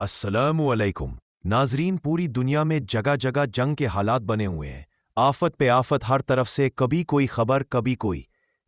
अस्सलामु अलैकुम नाजरीन, पूरी दुनिया में जगह जगह जंग के हालात बने हुए हैं। आफत पे आफत हर तरफ से, कभी कोई खबर कभी कोई।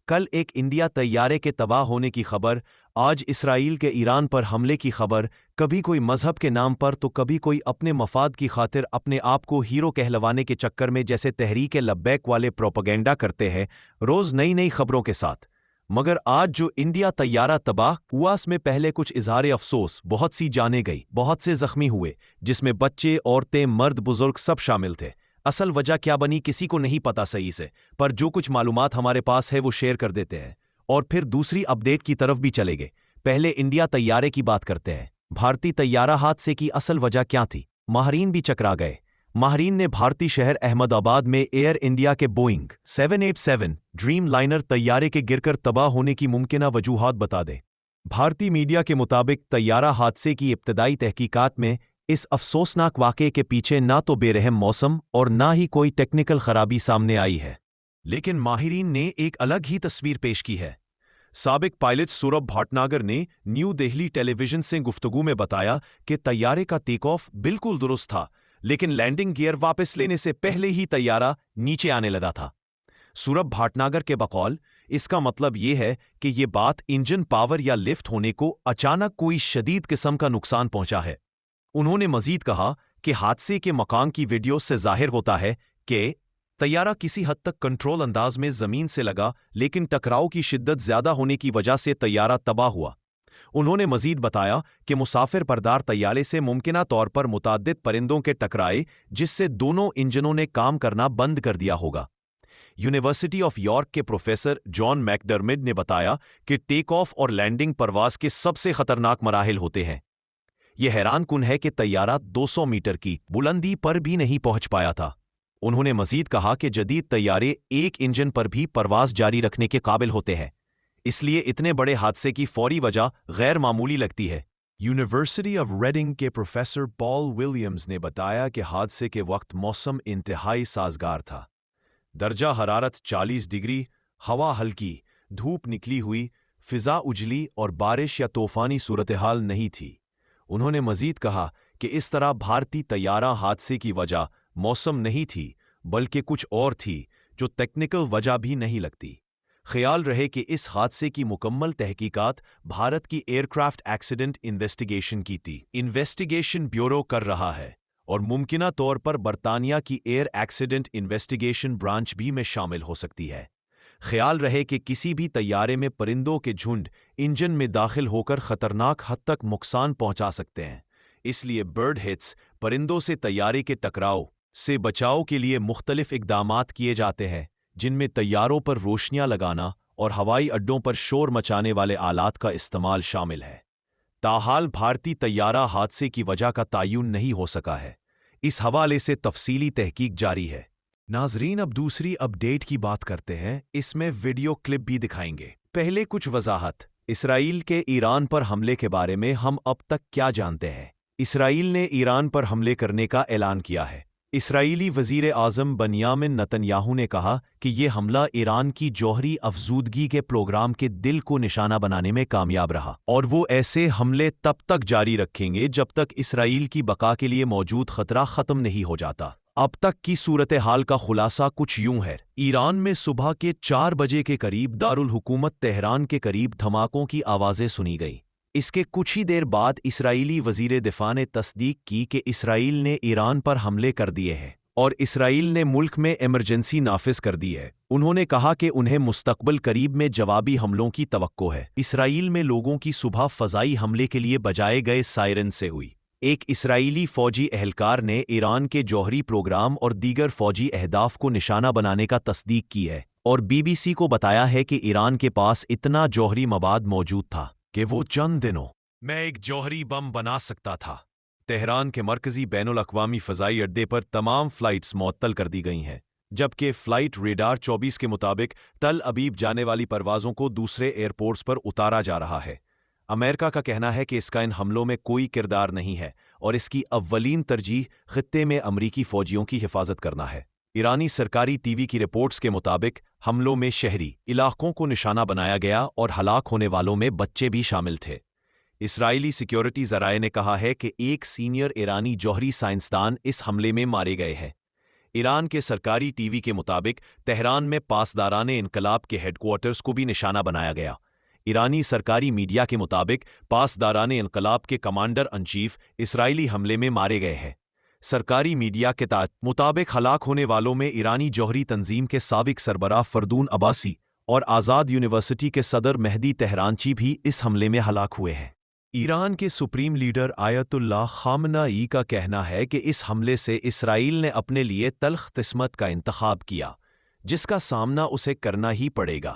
कल एक इंडिया तैयारे के तबाह होने की खबर, आज इसराइल के ईरान पर हमले की खबर। कभी कोई मजहब के नाम पर तो कभी कोई अपने मफाद की खातिर अपने आप को हीरो कहलवाने के चक्कर में जैसे तहरीक लब्बैक वाले प्रोपेगेंडा करते हैं, रोज नई नई खबरों के साथ। मगर आज जो इंडिया तैयारा तबाह हुआ, में पहले कुछ इजहार अफसोस, बहुत सी जाने गई, बहुत से जख्मी हुए, जिसमें बच्चे, औरतें, मर्द, बुजुर्ग सब शामिल थे। असल वजह क्या बनी किसी को नहीं पता सही से, पर जो कुछ मालूमात हमारे पास है वो शेयर कर देते हैं और फिर दूसरी अपडेट की तरफ भी चले गए। पहले इंडिया तैयारे की बात करते हैं। भारतीय तैयारा हादसे की असल वजह क्या थी? माहरीन भी चकरा गए। माहरीन ने भारतीय शहर अहमदाबाद में एयर इंडिया के बोइंग 787 ड्रीम लाइनर तैयारे के गिरकर तबाह होने की मुमकिना वजूहात बता दें। भारतीय मीडिया के मुताबिक तैयारा हादसे की इब्तदाई तहकीकात में इस अफसोसनाक वाक़े के पीछे ना तो बेरहम मौसम और ना ही कोई टेक्निकल खराबी सामने आई है, लेकिन माहिरीन ने एक अलग ही तस्वीर पेश की है। साबिक पायलट सौरभ भटनागर ने न्यू दिल्ली टेलीविजन से गुफ्तगू में बताया कि तैयारे का टेक ऑफ बिल्कुल दुरुस्त था, लेकिन लैंडिंग गियर वापस लेने से पहले ही तैयारा नीचे आने लगा था। सौरभ भटनागर के बकौल इसका मतलब यह है कि यह बात इंजन पावर या लिफ्ट होने को अचानक कोई शदीद किस्म का नुकसान पहुंचा है। उन्होंने मजीद कहा कि हादसे के मकान की वीडियो से जाहिर होता है कि तैयारा किसी हद तक कंट्रोल अंदाज में जमीन से लगा, लेकिन टकराव की शिद्दत ज्यादा होने की वजह से तैयारा तबाह हुआ। उन्होंने मजीद बताया कि मुसाफिर बरदार तैयारे से मुमकिना तौर पर मुताद्दिद परिंदों के टकराए, जिससे दोनों इंजनों ने काम करना बंद कर दिया होगा। यूनिवर्सिटी ऑफ यॉर्क के प्रोफेसर जॉन मैकडर्मिड ने बताया कि टेक ऑफ और लैंडिंग परवाज के सबसे खतरनाक मराहिल होते हैं। यह हैरान कुन है कि तैयारा 200 मीटर की बुलंदी पर भी नहीं पहुंच पाया था। उन्होंने मजीद कहा कि जदीद तैयारे एक इंजन पर भी परवाज जारी रखने के काबिल होते हैं, इसलिए इतने बड़े हादसे की फौरी वजह गैर मामूली लगती है। यूनिवर्सिटी ऑफ रेडिंग के प्रोफेसर पॉल विलियम्स ने बताया कि हादसे के वक्त मौसम इंतहाई साजगार था। दर्जा हरारत 40 डिग्री, हवा हल्की, धूप निकली हुई, फिजा उजली और बारिश या तूफानी सूरत-ए-हाल नहीं थी। उन्होंने मजीद कहा कि इस तरह भारतीय तैयारा हादसे की वजह मौसम नहीं थी, बल्कि कुछ और थी जो टेक्निकल वजह भी नहीं लगती। ख्याल रहे कि इस हादसे की मुकम्मल तहकीकात भारत की एयरक्राफ्ट एक्सीडेंट इन्वेस्टिगेशन की थी। इन्वेस्टिगेशन ब्यूरो कर रहा है और मुमकिना तौर पर बरतानिया की एयर एक्सीडेंट इन्वेस्टिगेशन ब्रांच भी में शामिल हो सकती है। ख्याल रहे कि किसी भी तैयारे में परिंदों के झुंड इंजन में दाखिल होकर खतरनाक हद तक नुकसान पहुंचा सकते हैं, इसलिए बर्ड हिट्स, परिंदों से तैयारे के टकराव से बचाव के लिए मुख्तलिफ इकदामात किए जाते हैं, जिनमें तैयारों पर रोशनियां लगाना और हवाई अड्डों पर शोर मचाने वाले आलात का इस्तेमाल शामिल है। ताहाल भारतीय तैयारा हादसे की वजह का तायुन नहीं हो सका है। इस हवाले से तफसीली तहकीक जारी है। नाजरीन, अब दूसरी अपडेट की बात करते हैं। इसमें वीडियो क्लिप भी दिखाएंगे। पहले कुछ वजाहत। इसराइल के ईरान पर हमले के बारे में हम अब तक क्या जानते हैं? इसराइल ने ईरान पर हमले करने का ऐलान किया है। इसराइली वजीर आज़म बनियामिन नेतन्याहू ने कहा कि यह हमला ईरान की जौहरी अफजूदगी के प्रोग्राम के दिल को निशाना बनाने में कामयाब रहा और वो ऐसे हमले तब तक जारी रखेंगे जब तक इसराइल की बका के लिए मौजूद खतरा ख़त्म नहीं हो जाता। अब तक की सूरत हाल का खुलासा कुछ यूं है। ईरान में सुबह के 4 बजे के करीब दारुल हुकूमत तेहरान के करीब धमाकों की आवाज़ें सुनी गईं। इसके कुछ ही देर बाद इसराइली वजीर दिफा ने तस्दीक की कि इसराइल ने ईरान पर हमले कर दिए हैं और इसराइल ने मुल्क में इमरजेंसी नाफिज कर दी है। उन्होंने कहा कि उन्हें मुस्तकबिल करीब में जवाबी हमलों की तवक्को है। इसराइल में लोगों की सुबह फ़ज़ाई हमले के लिए बजाए गए सायरन से हुई। एक इसराइली फ़ौजी एहलकार ने ईरान के जौहरी प्रोग्राम और दीगर फ़ौजी अहदाफ को निशाना बनाने का तस्दीक की है और BBC को बताया है कि ईरान के पास इतना जौहरी मवाद मौजूद था कि वो चंद दिनों में एक जौहरी बम बना सकता था। तेहरान के मरकज़ी बैनुल अक़वामी फ़ज़ाई अड्डे पर तमाम फ़्लाइट्स मुअत्तल कर दी गई हैं, जबकि फ़्लाइट रेडार 24 के मुताबिक तल अबीब जाने वाली परवाज़ों को दूसरे एयरपोर्ट्स पर उतारा जा रहा है। अमेरिका का कहना है कि इसका इन हमलों में कोई किरदार नहीं है और इसकी अव्वलीन तरजीह ख़ित्ते में अमरीकी फ़ौजियों की हिफाजत करना है। ईरानी सरकारी टीवी की रिपोर्ट्स के मुताबिक हमलों में शहरी इलाकों को निशाना बनाया गया और हलाक होने वालों में बच्चे भी शामिल थे। اسرائیلی سیکیورٹی ذرائع نے کہا ہے کہ ایک سینئر ایرانی جوہری سائنسدان اس حملے میں مارے گئے ہیں۔ ایران کے سرکاری ٹی وی کے مطابق تہران میں پاسداران انقلاب کے ہیڈ کوارٹرز کو بھی نشانہ بنایا گیا۔ ایرانی سرکاری میڈیا کے مطابق پاسداران انقلاب کے کمانڈر ان چیف اسرائیلی حملے میں مارے گئے ہیں۔ سرکاری میڈیا کے مطابق ہلاک ہونے والوں میں ایرانی جوہری تنظیم کے سابق سربراہ فردون عباسی اور آزاد یونیورسٹی کے صدر مہدی تہرانچی بھی اس حملے میں ہلاک ہوئے ہیں۔ ایران کے سپریم لیڈر آیت اللہ خامنہ ای کا کہنا ہے کہ اس حملے سے اسرائیل نے اپنے لیے تلخ قسمت کا انتخاب کیا، جس کا سامنا اسے کرنا ہی پڑے گا۔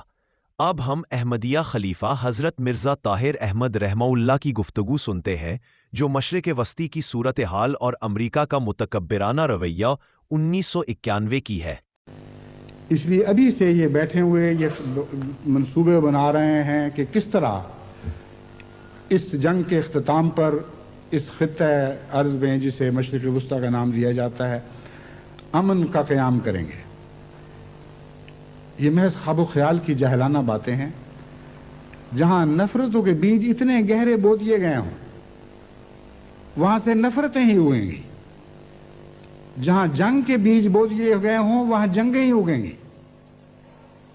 اب ہم احمدیہ خلیفہ حضرت مرزا طاہر احمد رحمہ اللہ کی گفتگو سنتے ہیں، جو مشرق وسطی کی صورتحال اور امریکہ کا متکبرانہ رویہ 1991 کی ہے۔ اس لیے ابھی سے یہ بیٹھے ہوئے یہ منصوبے بنا رہے ہیں کہ کس طرح اس جنگ کے اختتام پر اس خطہ ارض میں، جسے مشرق وسطیٰ کا نام دیا جاتا ہے، امن کا قیام کریں گے۔ یہ محض خواب و خیال کی جاہلانہ باتیں ہیں۔ جہاں نفرتوں کے بیج اتنے گہرے بو دیے گئے ہوں، وہاں سے نفرتیں ہی اگیں گی۔ جہاں جنگ کے بیج بو دیے گئے ہوں، وہاں جنگیں ہی اگیں گی۔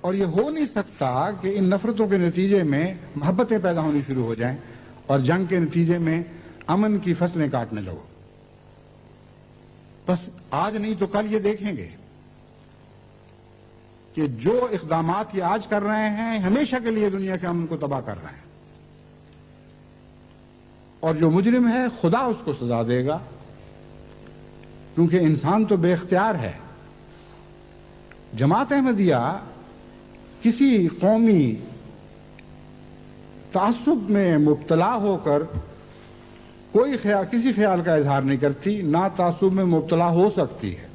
اور یہ ہو نہیں سکتا کہ ان نفرتوں کے نتیجے میں محبتیں پیدا ہونی شروع ہو جائیں اور جنگ کے نتیجے میں امن کی فصلیں کاٹنے لگو۔ بس آج نہیں تو کل یہ دیکھیں گے کہ جو اقدامات یہ آج کر رہے ہیں ہمیشہ کے لیے دنیا کے امن کو تباہ کر رہے ہیں، اور جو مجرم ہے خدا اس کو سزا دے گا، کیونکہ انسان تو بے اختیار ہے۔ جماعت احمدیہ کسی قومی تعصب میں مبتلا ہو کر کسی خیال کا اظہار نہیں کرتی، نہ تعصب میں مبتلا ہو سکتی ہے،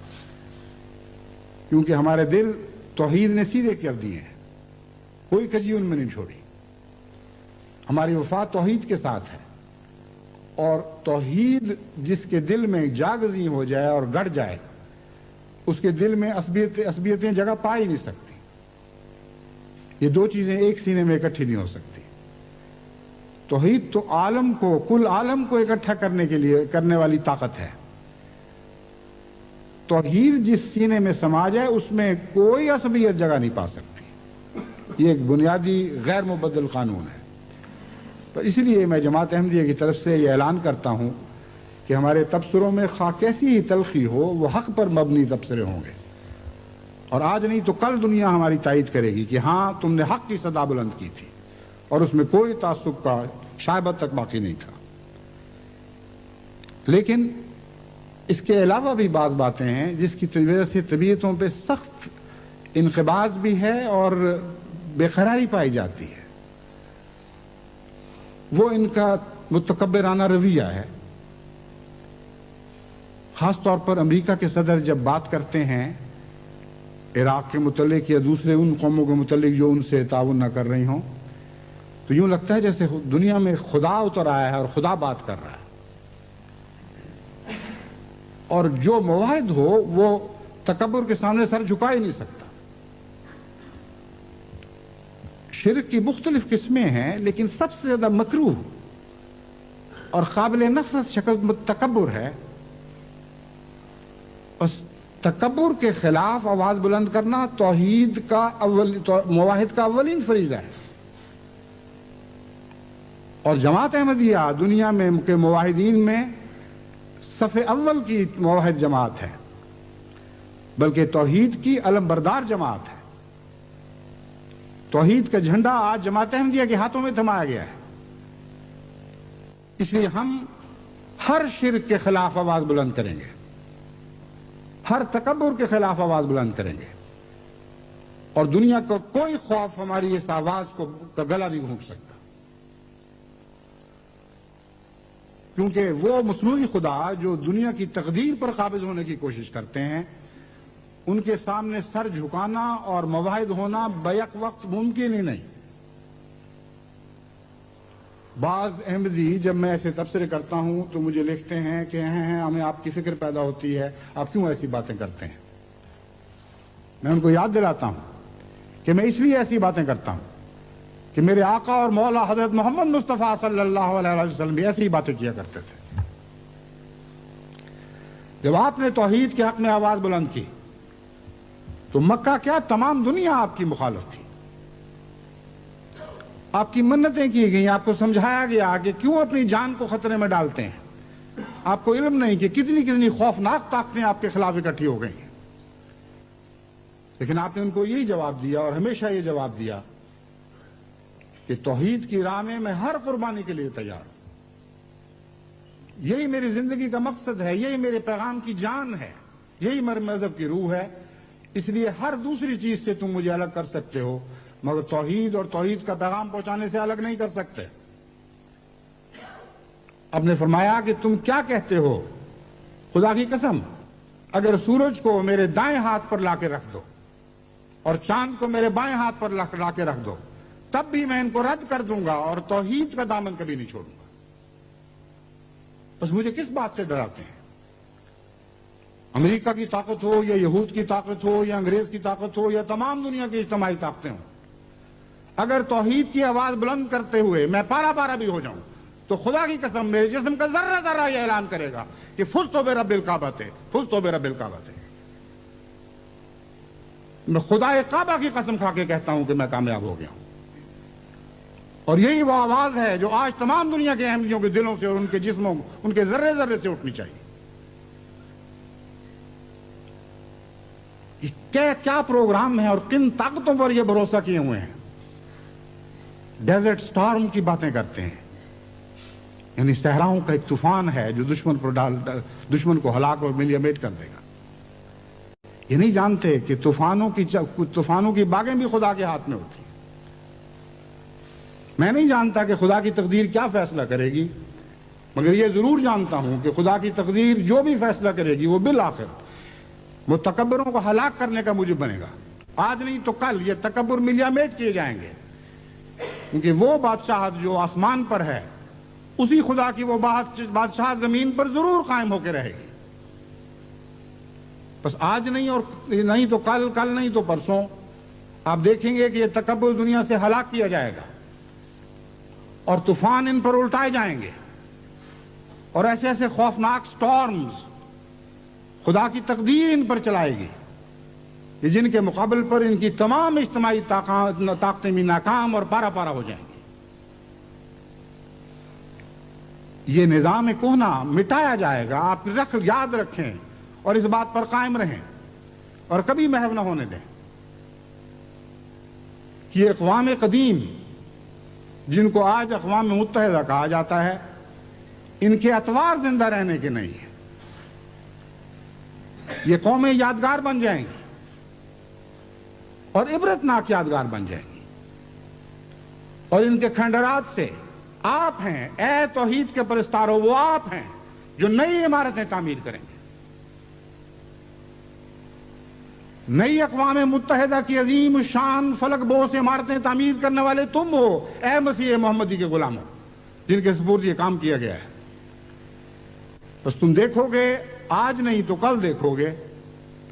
کیونکہ ہمارے دل توحید نے سیدھے کر دیے ہیں، کوئی کجی ان میں نہیں چھوڑی۔ ہماری وفا توحید کے ساتھ ہے، اور توحید جس کے دل میں جاگزیں ہو جائے اور گڑ جائے، اس کے دل میں عصبیتیں جگہ پا ہی نہیں سکتی۔ یہ دو چیزیں ایک سینے میں اکٹھی نہیں ہو سکتی۔ توحید تو عالم کو، کل عالم کو اکٹھا کرنے والی طاقت ہے۔ توحید جس سینے میں سما جائے، اس میں کوئی عصبیت جگہ نہیں پا سکتی۔ یہ ایک بنیادی غیر مبدل قانون ہے۔ تو اس لیے میں جماعت احمدیہ کی طرف سے یہ اعلان کرتا ہوں کہ ہمارے تبصروں میں خواہ کیسی ہی تلخی ہو، وہ حق پر مبنی تبصرے ہوں گے، اور آج نہیں تو کل دنیا ہماری تائید کرے گی کہ ہاں تم نے حق کی صدا بلند کی تھی، اور اس میں کوئی تعصب کا شائبہ تک باقی نہیں تھا۔ لیکن اس کے علاوہ بھی بعض باتیں ہیں جس کی وجہ سے طبیعتوں پہ سخت انقباض بھی ہے اور بے قراری پائی جاتی ہے۔ وہ ان کا متکبرانہ رویہ ہے۔ خاص طور پر امریکہ کے صدر جب بات کرتے ہیں عراق کے متعلق یا دوسرے ان قوموں کے متعلق جو ان سے تعاون نہ کر رہی ہوں، تو یوں لگتا ہے جیسے دنیا میں خدا اتر آیا ہے اور خدا بات کر رہا ہے، اور جو موحد ہو وہ تکبر کے سامنے سر جھکا ہی نہیں سکتا۔ شرک کی مختلف قسمیں ہیں، لیکن سب سے زیادہ مکروہ اور قابل نفرت شکل تکبر ہے۔ بس تکبر کے خلاف آواز بلند کرنا توحید کا موحد کا اولین فریضہ ہے، اور جماعت احمدیہ دنیا میں کے موحدین میں صف اول کی موحد جماعت ہے، بلکہ توحید کی علم بردار جماعت ہے۔ توحید کا جھنڈا آج جماعت احمدیہ کے ہاتھوں میں تھمایا گیا ہے۔ اس لیے ہم ہر شرک کے خلاف آواز بلند کریں گے، ہر تکبر کے خلاف آواز بلند کریں گے، اور دنیا کا کوئی خوف ہماری اس آواز کا گلا نہیں گھونٹ سکتا، کیونکہ وہ مصنوعی خدا جو دنیا کی تقدیر پر قابض ہونے کی کوشش کرتے ہیں، ان کے سامنے سر جھکانا اور موحد ہونا بیک وقت ممکن ہی نہیں۔ بعض احمدی جب میں ایسے تبصرے کرتا ہوں تو مجھے لکھتے ہیں کہ ہمیں آپ کی فکر پیدا ہوتی ہے، آپ کیوں ایسی باتیں کرتے ہیں؟ میں ان کو یاد دلاتا ہوں کہ میں اس لیے ایسی باتیں کرتا ہوں کہ میرے آقا اور مولا حضرت محمد مصطفیٰ صلی اللہ علیہ وسلم بھی ایسی باتیں کیا کرتے تھے. جب آپ نے توحید کے حق میں آواز بلند کی تو مکہ کیا تمام دنیا آپ کی مخالف تھی. آپ کی منتیں کی گئیں, آپ کو سمجھایا گیا کہ کیوں اپنی جان کو خطرے میں ڈالتے ہیں. آپ کو علم نہیں کہ کتنی کتنی خوفناک طاقتیں آپ کے خلاف اکٹھی ہو گئی ہیں. لیکن آپ نے ان کو یہی جواب دیا اور ہمیشہ یہ جواب دیا کہ توحید کی راہ میں ہر قربانی کے لیے تیار ہوں. یہی میری زندگی کا مقصد ہے, یہی میرے پیغام کی جان ہے, یہی میرے مذہب کی روح ہے. اس لیے ہر دوسری چیز سے تم مجھے الگ کر سکتے ہو, مگر توحید اور توحید کا پیغام پہنچانے سے الگ نہیں کر سکتے. اب نے فرمایا کہ تم کیا کہتے ہو, خدا کی قسم اگر سورج کو میرے دائیں ہاتھ پر لا کے رکھ دو اور چاند کو میرے بائیں ہاتھ پر لا کے رکھ دو, تب بھی میں ان کو رد کر دوں گا اور توحید کا دامن کبھی نہیں چھوڑوں گا. بس مجھے کس بات سے ڈراتے ہیں؟ امریکہ کی طاقت ہو یا یہود کی طاقت ہو یا انگریز کی طاقت ہو یا تمام دنیا کی اجتماعی طاقتیں ہوں, اگر توحید کی آواز بلند کرتے ہوئے میں پارا پارا بھی ہو جاؤں تو خدا کی قسم میرے جسم کا ذرہ ذرہ یہ اعلان کرے گا کہ فزت برب الکعبہ ہے, فزت برب الکعبہ ہے. میں خدا کعبہ کی قسم کھا کے کہتا ہوں کہ میں کامیاب ہو گیا ہوں. اور یہی وہ آواز ہے جو آج تمام دنیا کے احمدیوں کے دلوں سے اور ان کے جسموں, ان کے ذرے ذرے سے اٹھنی چاہیے. کیا پروگرام ہے اور کن طاقتوں پر یہ بھروسہ کیے ہوئے ہیں. ڈیزرٹ سٹارم کی باتیں کرتے ہیں, یعنی صحراؤں کا ایک طوفان ہے جو دشمن کو ہلاک اور ملیمیٹ کر دے گا. یہ نہیں جانتے کہ طوفانوں کی باغیں بھی خدا کے ہاتھ میں ہوتی ہیں. میں نہیں جانتا کہ خدا کی تقدیر کیا فیصلہ کرے گی, مگر یہ ضرور جانتا ہوں کہ خدا کی تقدیر جو بھی فیصلہ کرے گی وہ بالآخر وہ تکبروں کو ہلاک کرنے کا موجب بنے گا. آج نہیں تو کل یہ تکبر ملیمیٹ کیے جائیں گے, کیونکہ وہ بادشاہت جو آسمان پر ہے اسی خدا کی وہ بادشاہت زمین پر ضرور قائم ہو کے رہے گی. بس آج نہیں اور نہیں تو کل, کل نہیں تو پرسوں آپ دیکھیں گے کہ یہ تکبر دنیا سے ہلاک کیا جائے گا اور طوفان ان پر الٹائے جائیں گے اور ایسے ایسے خوفناک سٹارمز خدا کی تقدیر ان پر چلائے گی کہ جن کے مقابل پر ان کی تمام اجتماعی طاقتیں بھی ناکام اور پارا پارا ہو جائیں گی. یہ نظام کہنا مٹایا جائے گا. آپ یاد رکھیں اور اس بات پر قائم رہیں اور کبھی محو نہ ہونے دیں کہ اقوام قدیم جن کو آج اقوام متحدہ کہا جاتا ہے, ان کے اطوار زندہ رہنے کے نہیں ہیں. یہ قومیں یادگار بن جائیں گی اور عبرتناک یادگار بن جائیں گی, اور ان کے کھنڈرات سے آپ ہیں اے توحید کے پرستاروں, وہ آپ ہیں جو نئی عمارتیں تعمیر کریں گے. نئی اقوام متحدہ کی عظیم شان فلک بوس عمارتیں تعمیر کرنے والے تم ہو اے مسیح محمدی کے غلاموں, جن کے سپرد یہ کام کیا گیا ہے. بس تم دیکھو گے, آج نہیں تو کل دیکھو گے.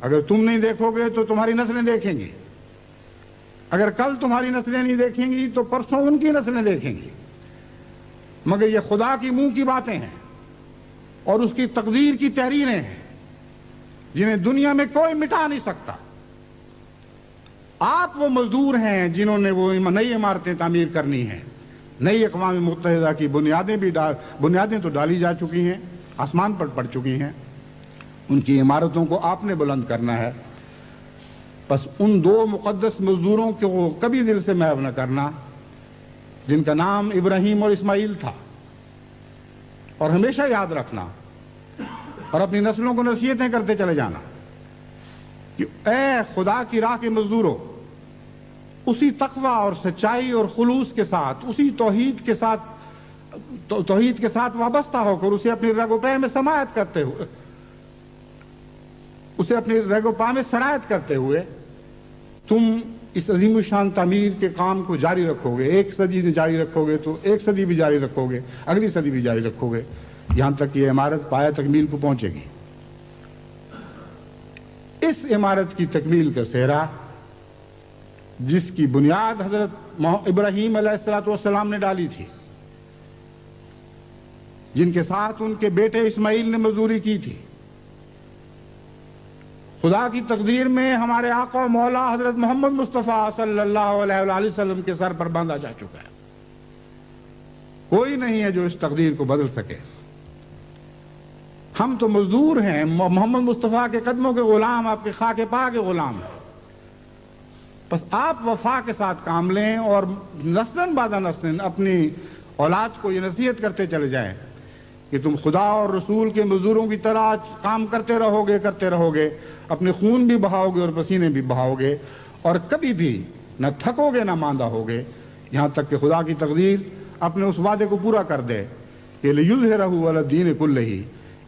اگر تم نہیں دیکھو گے تو تمہاری نسلیں دیکھیں گی. اگر کل تمہاری نسلیں نہیں دیکھیں گی تو پرسوں ان کی نسلیں دیکھیں گی. مگر یہ خدا کی منہ کی باتیں ہیں اور اس کی تقدیر کی تحریریں ہیں جنہیں دنیا میں کوئی مٹا نہیں سکتا. آپ وہ مزدور ہیں جنہوں نے وہ نئی عمارتیں تعمیر کرنی ہیں. نئی اقوام متحدہ کی بنیادیں تو ڈالی جا چکی ہیں, آسمان پر پڑ چکی ہیں. ان کی عمارتوں کو آپ نے بلند کرنا ہے. بس ان دو مقدس مزدوروں کو کبھی دل سے محو نہ کرنا جن کا نام ابراہیم اور اسماعیل تھا, اور ہمیشہ یاد رکھنا اور اپنی نسلوں کو نصیحتیں کرتے چلے جانا کہ اے خدا کی راہ کے مزدوروں, اسی تقوی اور سچائی اور خلوص کے ساتھ, اسی توحید کے ساتھ وابستہ ہو کر اسے اپنی رگ و پے میں سماعت کرتے ہوئے, اسے اپنی رگ و پا میں سرایت کرتے ہوئے تم اس عظیم الشان تعمیر کے کام کو جاری رکھو گے. ایک صدی جاری رکھو گے تو ایک صدی بھی جاری رکھو گے, اگلی صدی بھی جاری رکھو گے, یہاں تک کہ یہ عمارت پایہ تکمیل کو پہنچے گی. اس عمارت کی تکمیل کا سہرا جس کی بنیاد حضرت इब्राहीम अलैहिस्सलाम ने डाली थी, जिनके साथ उनके बेटे इस्माइल ने मजदूरी की थी। खुदा की तकदीर में हमारे आका और मौला हजरत मोहम्मद मुस्तफ़ा सल्लल्लाहु अलैहि वसल्लम के सर पर बांधा जा चुका है। कोई नहीं है जो इस तकदीर को बदल सके। हम तो मजदूर हैं, मोहम्मद मुस्तफ़ा के कदमों के गुलाम, आपके खाके पा के गुलाम। बस आप वफा के साथ काम लें और नस्लन बादा नस्लन अपनी औलाद को ये नसीहत करते चले जाएं कि तुम खुदा और रसूल के मजदूरों की तरह काम करते रहोगे, अपने खून भी बहाओगे और पसीने भी बहाओगे और कभी भी न थकोगे न मांदा होगे, यहाँ तक कि खुदा की तकदीर अपने उस वादे को पूरा कर दे कि लियुज़हिरहु अला दीन कुल्लिही,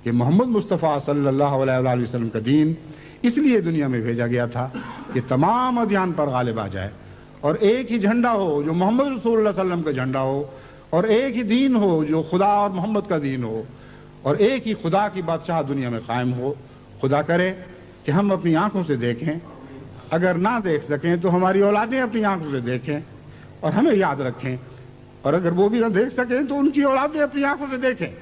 कि मोहम्मद मुस्तफ़ा सल्लल्लाहु अलैहि वसल्लम का दीन इसलिए दुनिया में भेजा गया था कि तमाम अदियान पर गालिब आ जाए और एक ही झंडा हो जो मोहम्मद रसूलुल्लाह सल्लल्लाहु अलैहि वसल्लम का झंडा हो, और एक ही दीन हो जो खुदा और मोहम्मद का दीन हो, और एक ही खुदा की बादशाह दुनिया में कायम हो। खुदा करे कि हम अपनी आंखों से देखें, अगर ना देख सकें तो हमारी औलादें अपनी आंखों से देखें और हमें याद रखें, और अगर वो भी ना देख सकें तो उनकी औलादें अपनी आंखों से देखें।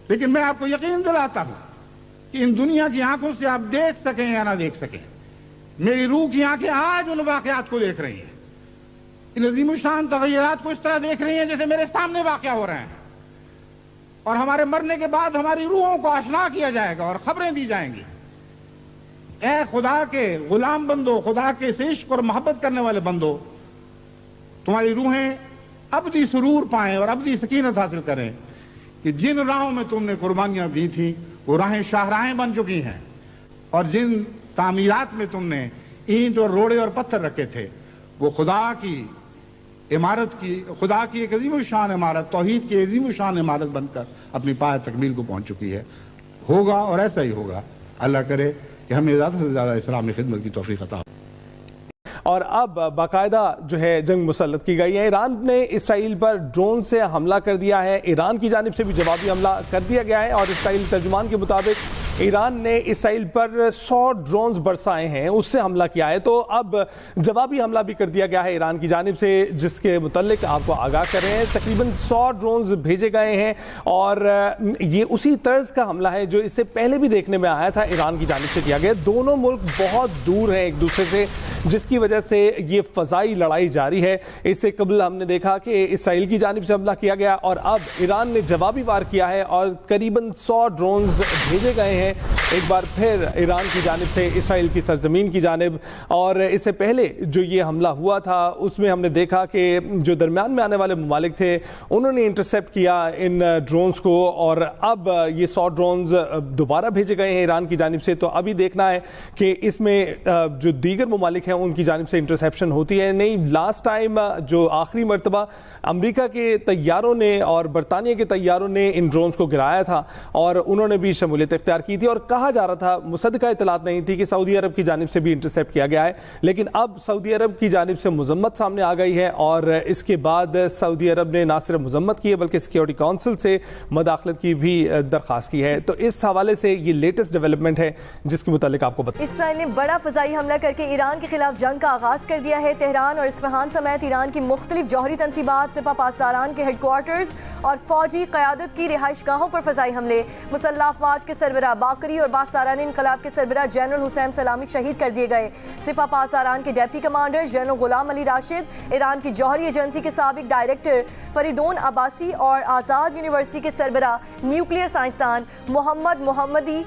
लेकिन मैं आपको यकीन दिलाता हूं कि इन दुनिया की आंखों से आप देख सकें या ना देख सकें, मेरी रूह की आंखें आज उन वाकयात को देख रही हैं, इन अजीमुशान तगय्युरात को इस तरह देख रही हैं जैसे मेरे सामने वाकया हो रहे हैं। और हमारे मरने के बाद हमारी रूहों को आशना किया जाएगा और खबरें दी जाएंगी। ए खुदा के गुलाम बंदो, खुदा के से इश्क और मोहब्बत करने वाले बंदो, तुम्हारी रूहें अबदी सुरूर पाएं और अबदी सकीनत हासिल करें कि जिन राहों में तुमने कुर्बानियां दी थी वो राहें शाहराहें बन चुकी हैं, और जिन तामीरात में तुमने ईंट और रोड़े और पत्थर रखे थे वो खुदा की इमारत की, खुदा की एक अजीम शान इमारत, तौहीद की अजीम शान इमारत बनकर अपनी पाए तकमील को पहुंच चुकी है। होगा और ऐसा ही होगा। अल्लाह करे कि हमें ज़्यादा से ज़्यादा इस्लाम की खिदमत की तौफीक अता। और अब बाकायदा जो है जंग मुसल्लत की गई है। ईरान ने इसराइल पर ड्रोन से हमला कर दिया है, ईरान की जानिब से भी जवाबी हमला कर दिया गया है, और इसराइल तर्जुमान के मुताबिक ईरान ने इसराइल पर 100 ड्रोन्स बरसाए हैं, उससे हमला किया है। तो अब जवाबी हमला भी कर दिया गया है ईरान की जानिब से, जिसके मुतल्लिक आपको आगाह कर रहे हैं। तकरीबन 100 ड्रोन्स भेजे गए हैं और ये उसी तर्ज का हमला है जो इससे पहले भी देखने में आया था, ईरान की जानिब से किया गया। दोनों मुल्क बहुत दूर हैं एक दूसरे से, जिसकी वजह से ये फ़ज़ाई लड़ाई जारी है। इससे कबल हमने देखा कि इसराइल की जानिब से हमला किया गया और अब ईरान ने जवाबी वार किया है और करीबन 100 ड्रोन्स भेजे गए हैं एक बार फिर ईरान की जानिब से इसराइल की सरजमीन की जानिब। और इससे पहले जो ये हमला हुआ था उसमें हमने देखा कि जो दरमियान में आने वाले ममालिक थे उन्होंने इंटरसेप्ट किया इन ड्रोन्स को, और अब ये 100 ड्रोन्स दोबारा भेजे गए हैं ईरान की जानिब से। तो अभी देखना है कि इसमें जो दीगर ममालिक हैं उनकी जानिब से इंटरसेप्शन होती है नहीं। लास्ट टाइम जो आखिरी मरतबा अमेरिका के तैयारों ने और बरतानिया के तैयारों ने इन ड्रोन्स को गिराया था और उन्होंने भी शमूलियत इख्तियार की थी, और कहा जा रहा था, मुसद्दका इतलात नहीं थी कि सऊदी अरब की जानिब से भी इंटरसेप्ट किया गया है। लेकिन अब सऊदी अरब की जानिब से मजम्मत सामने आ गई है और इसके बाद सऊदी अरब ने ना सिर्फ मजम्मत की है बल्कि सिक्योरिटी काउंसिल से मदाखलत की भी दरख्वास्त की है। तो इस हवाले से ये लेटेस्ट डेवलपमेंट है जिसके मुतालिक आपको बता। इसराइल ने बड़ा फ़ज़ाई हमला करके ईरान के खिलाफ जंग का आगाज कर दिया है। तेहरान और इस्फहान समेत ईरान की मुख्तलिफ जौहरी तनसीबात, सिपा पासदारान के हेडक्वार्टर्स और फौजी क़यादत की रिहाइश गाहों पर फ़ज़ाई हमले। मुसल्लह अफ़वाज के सरबराह बाकरी और बासदारान इनकलाब के सरबराह जनरल हुसैन सलामी शहीद कर दिए गए। सिपा पासदारान के deputy commander general Ghulam Ali Rashid, Iran की जौहरी एजेंसी के साबिक डायरेक्टर फरीदोन अब्बासी और आज़ाद यूनिवर्सिटी के सरबराह न्यूक्लियर साइंसदान मोहम्मदी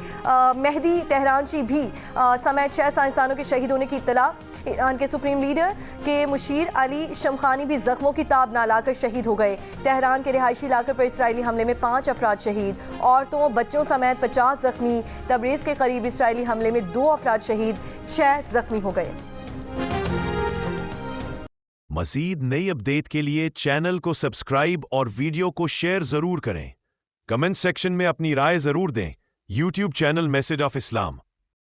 मेहदी तेहरानची भी समेत 6 साइंसदानों के शहीद होने की इत्तला। ईरान के सुप्रीम लीडर के मुशीर अली शमखानी भी जख्मों की ताब ना लाकर शहीद हो गए। तेहरान के रिहायशी इलाके पर इसराइली हमले में 5 अफराद शहीद, औरतों बच्चों समेत 50 जख्मी। तबरेज़ के करीब इसराइली हमले में 2 अफराद शहीद, 6 जख्मी हो गए। मज़ीद नई अपडेट के लिए चैनल को सब्सक्राइब और वीडियो को शेयर ज़रूर करें। कमेंट सेक्शन में अपनी राय ज़रूर दें। YouTube channel message of Islam.